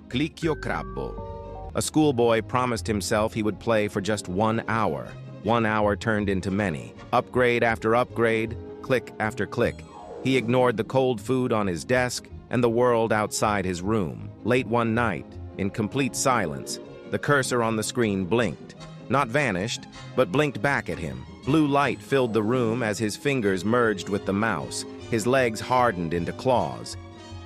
Clickerino Crabo. A schoolboy promised himself he would play for just 1 hour. 1 hour turned into many. Upgrade after upgrade, click after click. He ignored the cold food on his desk and the world outside his room. Late one night, in complete silence, the cursor on the screen blinked. Not vanished, but blinked back at him. Blue light filled the room as his fingers merged with the mouse. His legs hardened into claws.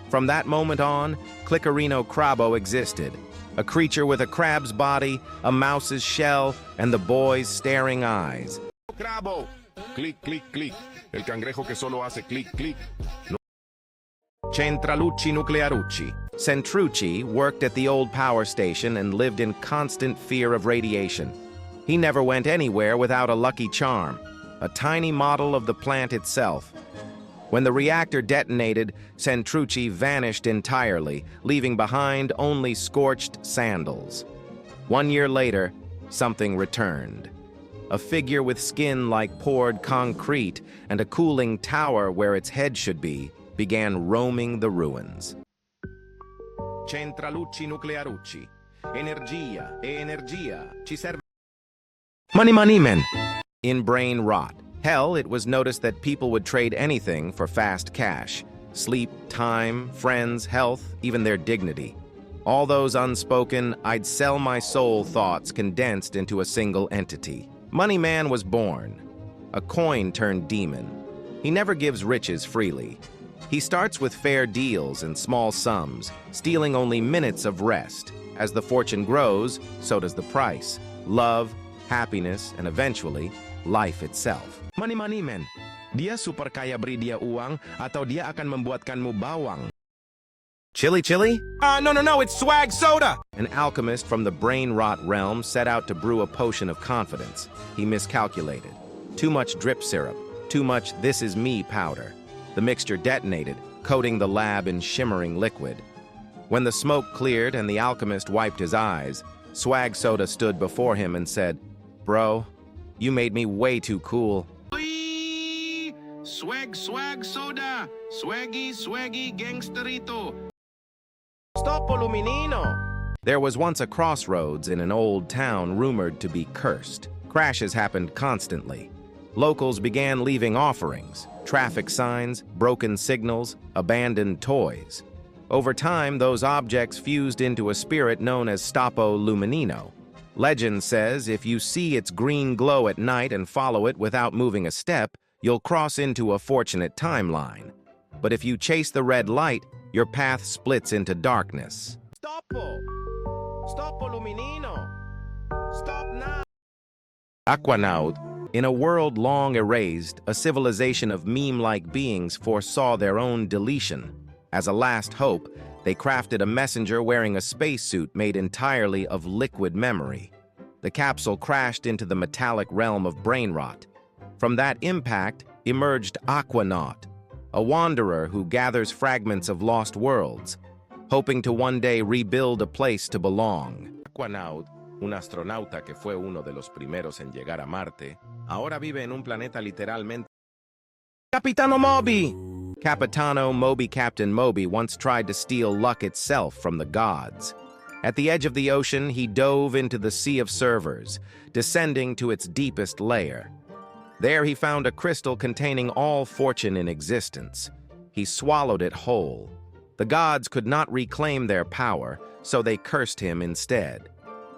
From that moment on, Clickerino Crabo existed. A creature with a crab's body, a mouse's shell, and the boy's staring eyes. Crabo! Clic, clic, clic. El cangrejo que solo hace clic, clic. Centrucci Nuciucci. Centrucci worked at the old power station and lived in constant fear of radiation. He never went anywhere without a lucky charm, a tiny model of the plant itself. When the reactor detonated, Centrucci vanished entirely, leaving behind only scorched sandals. 1 year later, something returned. A figure with skin like poured concrete and a cooling tower where its head should be, began roaming the ruins. Centrucci Nuciucci. Energia, ci serve. Moeny Man. In Brainrot. Hell, it was noticed that people would trade anything for fast cash. Sleep, time, friends, health, even their dignity. All those unspoken, I'd sell my soul thoughts condensed into a single entity. Moeny Man was born. A coin turned demon. He never gives riches freely. He starts with fair deals and small sums, stealing only minutes of rest. As the fortune grows, so does the price. Love, happiness, and eventually, life itself. Moeny Man, dia super kaya beri dia uang atau dia akan membuatkanmu bawang. Chili? No, it's swag soda! An alchemist from the Brainrot realm set out to brew a potion of confidence. He miscalculated. Too much drip syrup, too much this is me powder. The mixture detonated, coating the lab in shimmering liquid. When the smoke cleared and the alchemist wiped his eyes, Swag Soda stood before him and said, "Bro, you made me way too cool." Swag soda! Swaggy gangsterito! Stoppo Luminino! There was once a crossroads in an old town rumored to be cursed. Crashes happened constantly. Locals began leaving offerings, traffic signs, broken signals, abandoned toys. Over time, those objects fused into a spirit known as Stoppo Luminino. Legend says if you see its green glow at night and follow it without moving a step, you'll cross into a fortunate timeline. But if you chase the red light, your path splits into darkness. Stoppo Luminino! Stop now! Aquanaut. In a world long erased, a civilization of meme-like beings foresaw their own deletion. As a last hope, they crafted a messenger wearing a spacesuit made entirely of liquid memory. The capsule crashed into the metallic realm of Brainrot. From that impact emerged Aquanaut, a wanderer who gathers fragments of lost worlds, hoping to one day rebuild a place to belong. Aquanaut, un astronauta que fue uno de los primeros en llegar a Marte, ahora vive en un planeta literalmente. Capitano Moby! Capitano Moby Captain Moby once tried to steal luck itself from the gods. At the edge of the ocean, he dove into the sea of servers, descending to its deepest layer. There he found a crystal containing all fortune in existence. He swallowed it whole. The gods could not reclaim their power, so they cursed him instead.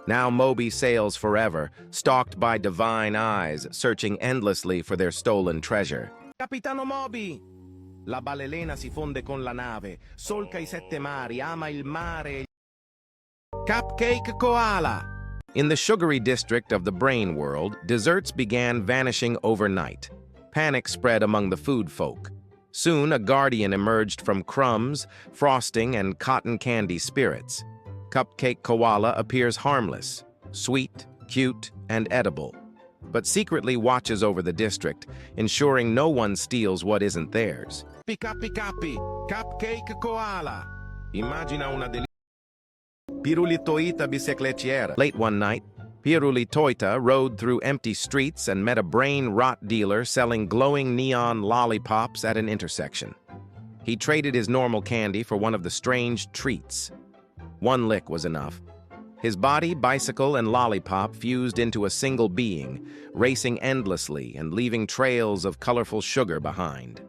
Now Moby sails forever, stalked by divine eyes, searching endlessly for their stolen treasure. Capitano Moby! La ballerina si fonde con la nave, solca I 7 mari, ama il mare. Cipcakekoala! In the sugary district of the brain world, desserts began vanishing overnight. Panic spread among the food folk. Soon, a guardian emerged from crumbs, frosting, and cotton candy spirits. Cipcakekoala appears harmless, sweet, cute, and edible, but secretly watches over the district, ensuring no one steals what isn't theirs. Cipcakekoala! Imagina una delizia. Pirulitoita Bicicleteira. Late one night, Pirulitoita rode through empty streets and met a Brainrot dealer selling glowing neon lollipops at an intersection. He traded his normal candy for one of the strange treats. One lick was enough. His body, bicycle, and lollipop fused into a single being, racing endlessly and leaving trails of colorful sugar behind.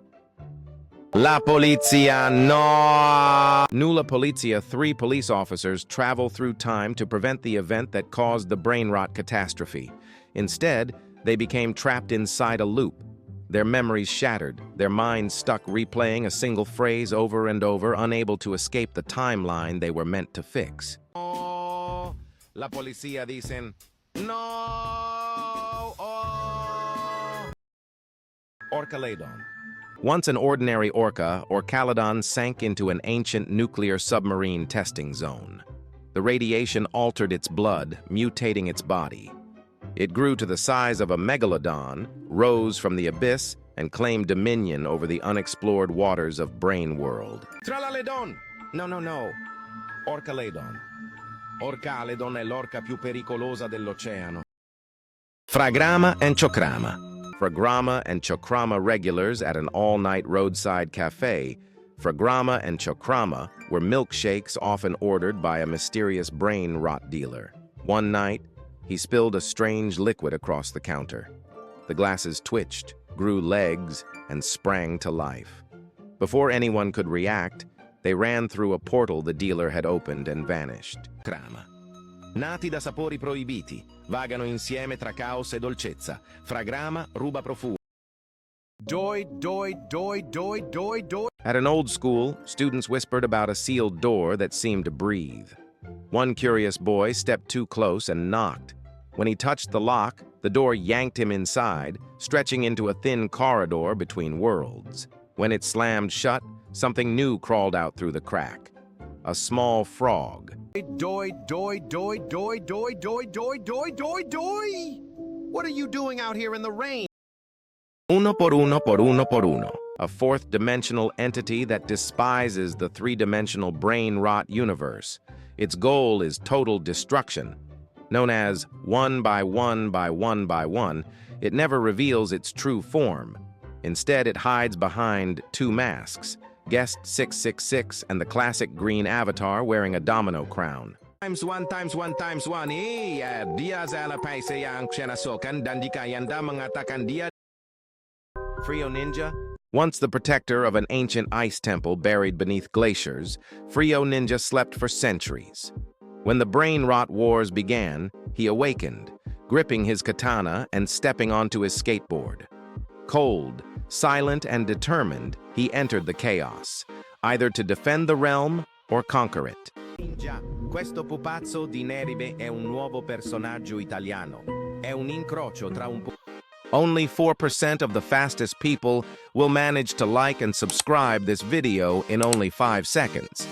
La Polizia, no! Noo La Polizia, 3 police officers travel through time to prevent the event that caused the Brainrot catastrophe. Instead, they became trapped inside a loop. Their memories shattered, their minds stuck replaying a single phrase over and over, unable to escape the timeline they were meant to fix. La policía dicen, no! Oh! Orcaledon. Once an ordinary orca, Orcaledon sank into an ancient nuclear submarine testing zone. The radiation altered its blood, mutating its body. It grew to the size of a megalodon, rose from the abyss, and claimed dominion over the unexplored waters of Brain World. Tralaledon! No. Orcaledon. Orcaledon è l'orca più pericolosa dell'oceano. Fragrama and Chocrama. Fragrama and Chocrama regulars at an all-night roadside cafe. Fragrama and Chocrama were milkshakes often ordered by a mysterious brain rot dealer. One night, he spilled a strange liquid across the counter. The glasses twitched, grew legs, and sprang to life. Before anyone could react, they ran through a portal the dealer had opened and vanished. Crama. Nati da sapori proibiti, vagano insieme tra caos e dolcezza. Fragrama ruba profumo. Doi Do. At an old school, students whispered about a sealed door that seemed to breathe. One curious boy stepped too close and knocked. When he touched the lock, the door yanked him inside, stretching into a thin corridor between worlds. When it slammed shut, something new crawled out through the crack. A small frog. Doi. What are you doing out here in the rain? Uno por uno. A fourth-dimensional entity that despises the three-dimensional brain rot universe. Its goal is total destruction. Known as one by one, it never reveals its true form. Instead, it hides behind 2 masks. Guest 666 and the classic green avatar wearing a domino crown. Times one, Frio Ninja. Once the protector of an ancient ice temple buried beneath glaciers, Frio Ninja slept for centuries. When the brain rot wars began, he awakened, gripping his katana and stepping onto his skateboard. Cold, silent, and determined, he entered the chaos, either to defend the realm or conquer it. Ninja, questo pupazzo di neve è un nuovo personaggio italiano. È un incrocio tra un... Only 4% of the fastest people will manage to like and subscribe this video in only 5 seconds.